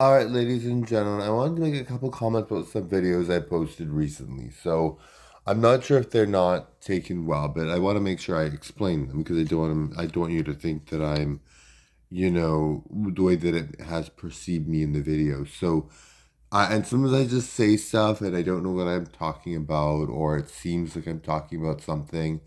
All right, ladies and gentlemen, I wanted to make a couple comments about some videos I posted recently. So, I'm not sure if they're not taken well, but I want to make sure I explain them because I don't want you to think that I'm, the way that it has perceived me in the video. So, and sometimes I just say stuff and I don't know what I'm talking about, or it seems like I'm talking about something,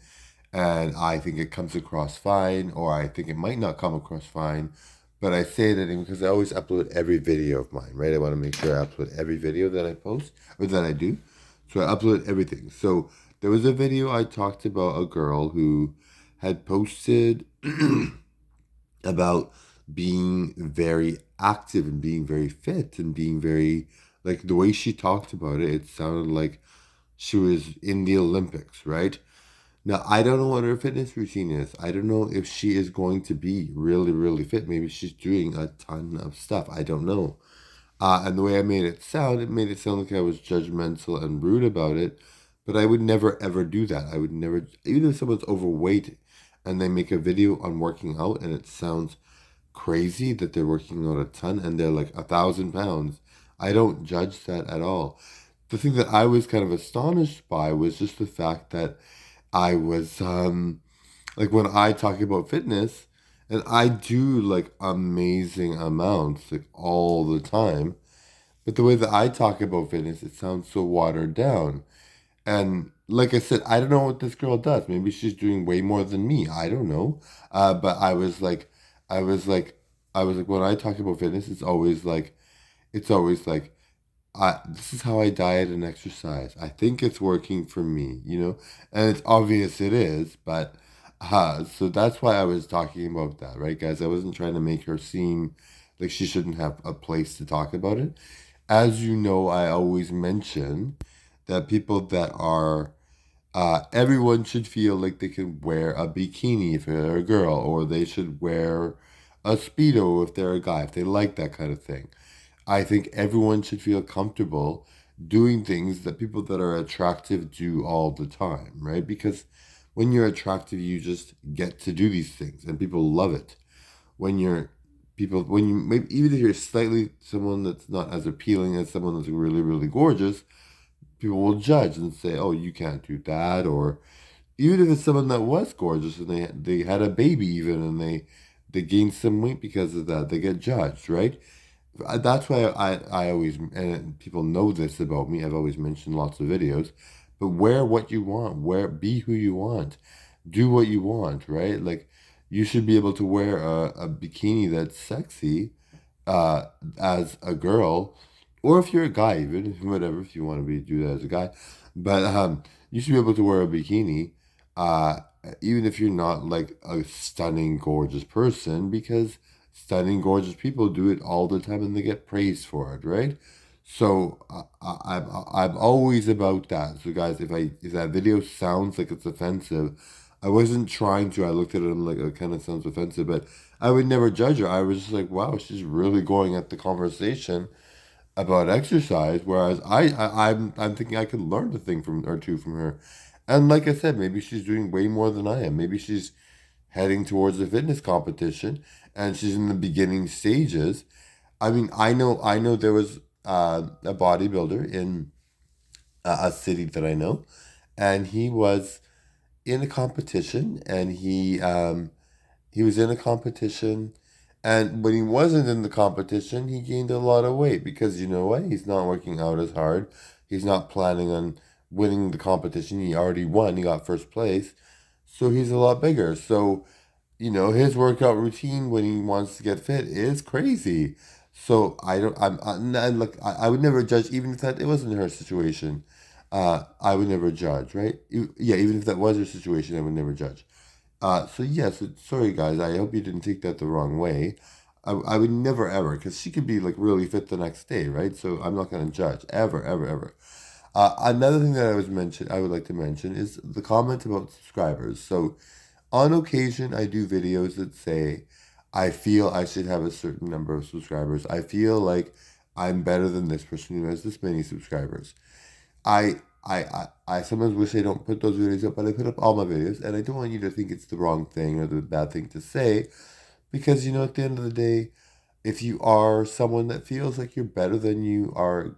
and I think it comes across fine, or I think it might not come across fine, but I say it anyway because I always upload every video of mine, right? I want to make sure I upload every video that I post or that I do. So I upload everything. So there was a video I talked about a girl who had posted about being very active and being very fit and being very, like, the way she talked about it, it sounded like she was in the Olympics, right? Now, I don't know what her fitness routine is. I don't know if she is going to be really, really fit. Maybe she's doing a ton of stuff. I don't know. And the way I made it made it sound like I was judgmental and rude about it. But I would never, ever do that. I would never, even if someone's overweight and they make a video on working out and it sounds crazy that they're working out a ton and they're like 1,000 pounds, I don't judge that at all. The thing that I was kind of astonished by was just the fact that I was like, when I talk about fitness, and I do like amazing amounts like all the time, but the way that I talk about fitness, it sounds so watered down. And like I said, I don't know what this girl does. Maybe she's doing way more than me. I don't know. But I was like, I was like, when I talk about fitness, it's always like, this is how I diet and exercise. I think it's working for me, and it's obvious it is, but so that's why I was talking about that, right, guys? I wasn't trying to make her seem like she shouldn't have a place to talk about it. As you know, I always mention that people that are, everyone should feel like they can wear a bikini if they're a girl, or they should wear a Speedo if they're a guy, if they like that kind of thing. I think everyone should feel comfortable doing things that people that are attractive do all the time, right? Because when you're attractive, you just get to do these things and people love it. When you're when you, maybe even if you're slightly someone that's not as appealing as someone that's really, really gorgeous, people will judge and say, oh, you can't do that. Or even if it's someone that was gorgeous and they had a baby even and they gained some weight because of that, they get judged, right? That's why I always, and people know this about me, I've always mentioned lots of videos, but wear what you want, be who you want, do what you want, right? Like, you should be able to wear a bikini that's sexy, uh, as a girl, or if you're a guy, even, whatever, if you want to do that as a guy, but you should be able to wear a bikini, uh, even if you're not like a stunning, gorgeous person, because stunning, gorgeous people do it all the time and they get praised for it, right? So I'm always about that. So guys, if that video sounds like it's offensive, I wasn't trying to. I looked at it and like, it kind of sounds offensive, but I would never judge her. I was just like, wow, she's really going at the conversation about exercise, whereas I'm thinking I could learn a thing from or two from her. And like I said, maybe she's doing way more than I am. Maybe she's heading towards a fitness competition and she's in the beginning stages. I mean, I know there was a bodybuilder in a city that I know, and he was in a competition, and he was in a competition, and when he wasn't in the competition, he gained a lot of weight because you know what? He's not working out as hard. He's not planning on winning the competition. He already won. He got first place, so he's a lot bigger. So his workout routine when he wants to get fit is crazy. So I don't. Look. I would never judge, even if that it wasn't her situation. I would never judge, right? Yeah, even if that was her situation, I would never judge. So yes, sorry guys. I hope you didn't take that the wrong way. I would never ever, because she could be like really fit the next day, right? So I'm not gonna judge ever, ever, ever. Another thing that I would like to mention is the comment about subscribers. So on occasion, I do videos that say, I feel I should have a certain number of subscribers. I feel like I'm better than this person who has this many subscribers. I sometimes wish I don't put those videos up, but I put up all my videos, and I don't want you to think it's the wrong thing or the bad thing to say, because at the end of the day, if you are someone that feels like you're better than you are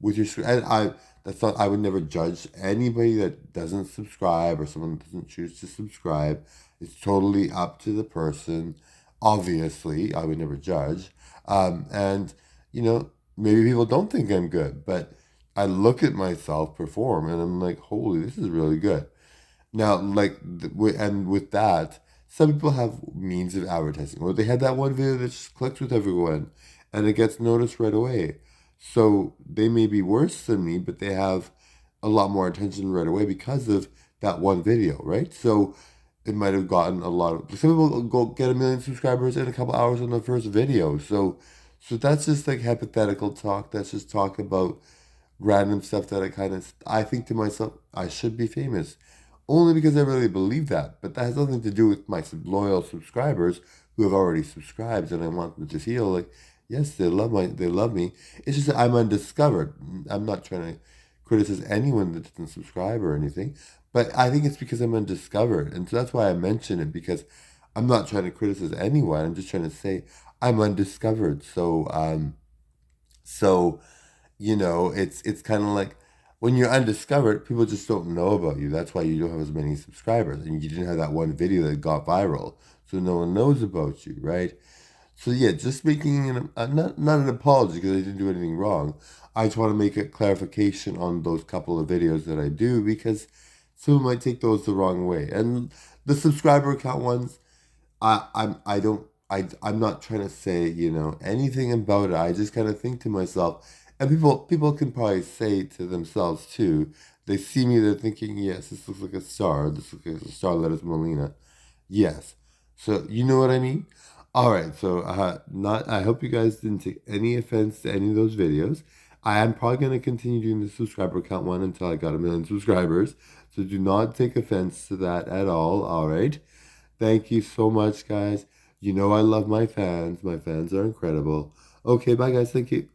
with your and I that's not I would never judge anybody that doesn't subscribe or someone that doesn't choose to subscribe. It's totally up to the person. Obviously, I would never judge. And you know, maybe people don't think I'm good, but I look at myself perform and I'm like, holy, this is really good. Now, and with that, some people have means of advertising. Or they had that one video that just clicks with everyone, and it gets noticed right away. So they may be worse than me, but they have a lot more attention right away because of that one video, right? So it might have gotten a lot of. Some people go get 1 million subscribers in a couple hours on the first video. So that's just like hypothetical talk. That's just talk about random stuff that I think to myself I should be famous, only because I really believe that. But that has nothing to do with my loyal subscribers who have already subscribed, and I want them to feel like yes, they love me. It's just that I'm undiscovered. I'm not trying to criticize anyone that doesn't subscribe or anything, but I think it's because I'm undiscovered, and so that's why I mention it because I'm not trying to criticize anyone. I'm just trying to say I'm undiscovered. So it's kind of like when you're undiscovered, people just don't know about you. That's why you don't have as many subscribers, and you didn't have that one video that got viral, so no one knows about you, right? So yeah, just making not an apology because I didn't do anything wrong. I just want to make a clarification on those couple of videos that I do because someone might take those the wrong way. And the subscriber count ones, I don't I'm not trying to say, anything about it. I just kind of think to myself, and people can probably say to themselves too. They see me, they're thinking, yes, this looks like a star. This looks like a star lettuce Molina. Yes. So you know what I mean? All right. So not I hope you guys didn't take any offense to any of those videos. I am probably going to continue doing the subscriber count one until I got 1 million subscribers. So do not take offense to that at all. All right. Thank you so much, guys. You know I love my fans. My fans are incredible. Okay, bye, guys. Thank you.